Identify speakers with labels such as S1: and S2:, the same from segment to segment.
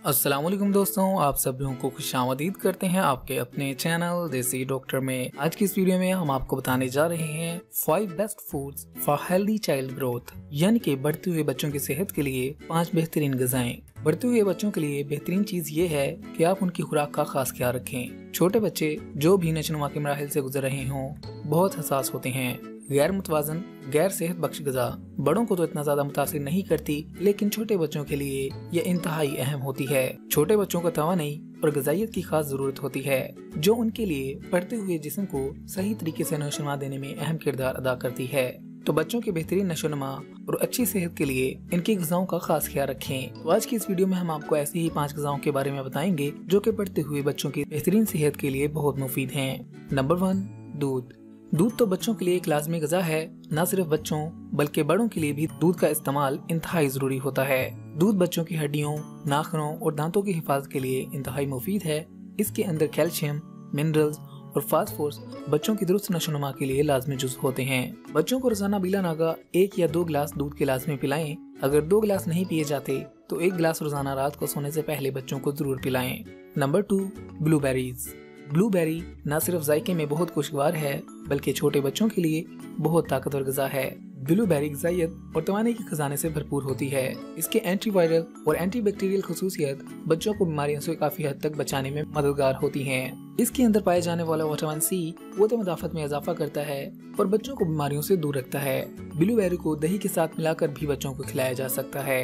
S1: अस्सलाम वालेकुम दोस्तों, आप सब लोगों को खुशामदीद करते हैं आपके अपने चैनल देसी डॉक्टर में। आज की इस वीडियो में हम आपको बताने जा रहे हैं 5 best foods for healthy child growth, यानी कि बढ़ते हुए बच्चों की सेहत के लिए 5 बेहतरीन ग़िज़ाएं। बढ़ते हुए बच्चों के लिए बेहतरीन चीज ये है कि आप उनकी खुराक का खास ख्याल रखें। छोटे बच्चे जो भी नशोनुमा के मराहिल से गुजर रहे हों बहुत हसास होते हैं। गैर मुतवाज़न गैर सेहत बख्श ग़िज़ा बड़ों को तो इतना ज्यादा मुतासिर नहीं करती, लेकिन छोटे बच्चों के लिए ये इंतहाई अहम होती है। छोटे बच्चों को तवानाई और ग़िज़ाइयत की खास जरूरत होती है, जो उनके लिए बढ़ते हुए जिस्म को सही तरीके से नशोनुमा देने में अहम किरदार अदा करती है। तो बच्चों के बेहतरीन नशोनुमा और अच्छी सेहत के लिए इनकी ग़िज़ाओं का खास ख्याल रखें। तो आज की इस वीडियो में हम आपको ऐसी ही 5 ग़िज़ाओं के बारे में बताएंगे जो कि बढ़ते हुए बच्चों की बेहतरीन सेहत के लिए बहुत मुफीद हैं। नंबर 1, दूध। दूध तो बच्चों के लिए एक लाजमी ग़िज़ा है। न सिर्फ बच्चों बल्कि बड़ों के लिए भी दूध का इस्तेमाल इंतहाई जरूरी होता है। दूध बच्चों की हड्डियों, नाखूनों और दांतों की हिफाजत के लिए इंतहाई मुफीद है। इसके अंदर कैल्शियम, मिनरल्स और फास्फोरस बच्चों की दुरुस्त नशोनुमा के लिए लाजमी जुज़ होते हैं। बच्चों को रोजाना बिला नागा 1 या 2 गिलास दूध के लाजमी पिलाएं। अगर 2 गिलास नहीं पिए जाते तो 1 गिलास रोजाना रात को सोने से पहले बच्चों को जरूर पिलाएं। Number 2, blueberries. ब्लूबेरी न सिर्फ जायके में बहुत खुशगवार है बल्कि छोटे बच्चों के लिए बहुत ताकतवर ग़िज़ा है। ब्लूबेरी ग़िज़ाइयत और तवानाई के खजाने से भरपूर होती है। इसके एंटीवायरल और एंटीबैक्टीरियल खुसूसियत बच्चों को बीमारियों से काफी हद तक बचाने में मददगार होती हैं। इसके अंदर पाए जाने वाला विटामिन सी क़ुव्वत मदाफ़त में इजाफा करता है और बच्चों को बीमारियों से दूर रखता है। ब्लूबेरी को दही के साथ मिलाकर भी बच्चों को खिलाया जा सकता है।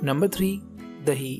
S1: नंबर 3, दही।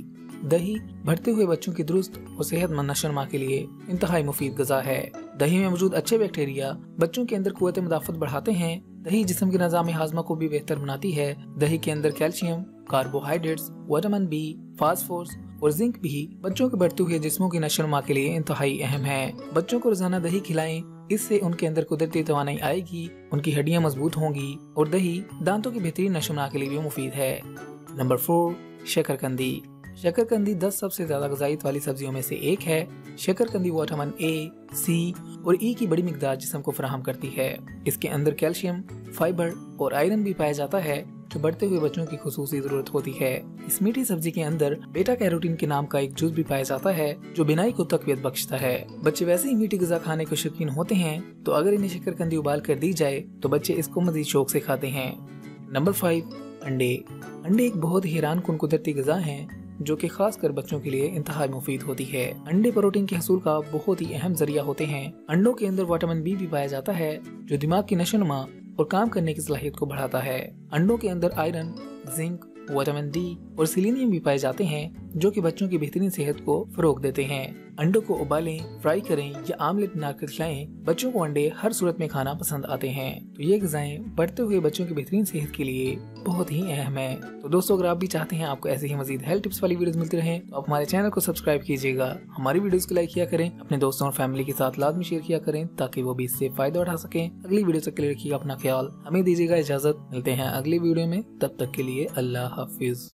S1: दही बढ़ते हुए बच्चों की दुरुस्त और सेहतमंद नशोनुमा के लिए इंतहाई मुफीद ग़िज़ा है। दही में मौजूद अच्छे बैक्टीरिया बच्चों के अंदर क़ुव्वत मदाफ़त बढ़ाते हैं। दही जिस्म के निज़ाम हाज़मा को भी बेहतर बनाती है। दही के अंदर calcium, carbohydrates, vitamin B, phosphorus और जिंक भी बच्चों के बढ़ते हुए जिस्मों की नशोनुमा के लिए इंतहाई अहम है। बच्चों को रोजाना दही खिलाएं, इससे उनके अंदर कुदरती तवानाई आएगी, उनकी हड्डियां मजबूत होंगी और दही दांतों की बेहतरीन नशोनुमा के लिए भी मुफीद है। नंबर 4, शकरकंदी। शकरकंदी 10 सबसे ज्यादा ग़िज़ाइयत वाली सब्जियों में से एक है। शकरकंदी विटामिन ए, सी और ई की बड़ी मिकदार जिस्म को फराहम करती है। इसके अंदर कैल्शियम, फाइबर और आयरन भी पाया जाता है जो बढ़ते हुए बच्चों की खुसूसी जरूरत होती है। इस मीठी सब्जी के अंदर बेटा कैरोटीन के नाम का एक जुज़ भी पाया जाता है जो बिनाई को तक़वियत बख्शता है। बच्चे वैसे ही मीठी ग़िज़ा खाने के शौकीन होते हैं, तो अगर इन्हें शकरकंदी उबाल कर दी जाए तो बच्चे इसको मज़ीद शौक से खाते हैं। नंबर 5, अंडे। अंडे एक बहुत ही हैरानकुन कुदरती ग़िज़ा है जो कि खास कर बच्चों के लिए इंतहाई मुफीद होती है। अंडे प्रोटीन के हसूल का बहुत ही अहम जरिया होते हैं। अंडों के अंदर विटामिन बी भी पाया जाता है जो दिमाग की नशोनुमा और काम करने की सलाहियत को बढ़ाता है। अंडों के अंदर आयरन, जिंक, विटामिन डी और सेलेनियम भी पाए जाते हैं जो कि बच्चों की बेहतरीन सेहत को फरोग देते हैं। अंडों को उबालें, फ्राई करें या आमलेट बनाकर खिलाएं। बच्चों को अंडे हर सूरत में खाना पसंद आते हैं। तो ये ग़िज़ाएं बढ़ते हुए बच्चों की बेहतरीन सेहत के लिए बहुत ही अहम है। तो दोस्तों, अगर आप भी चाहते हैं आपको ऐसे ही मजीद हेल्थ टिप्स वाली वीडियोस मिलती रहें तो आप हमारे चैनल को सब्सक्राइब कीजिएगा, हमारी वीडियोस को लाइक किया करें, अपने दोस्तों और फैमिली के साथ लाजमी शेयर किया करें ताकि वो भी इससे फायदा उठा सकें। अगली वीडियो तक के लिए रखिएगा अपना ख्याल। हमें दीजिएगा इजाजत, मिलते हैं अगली वीडियो में। तब तक के लिए अल्लाह हाफिज।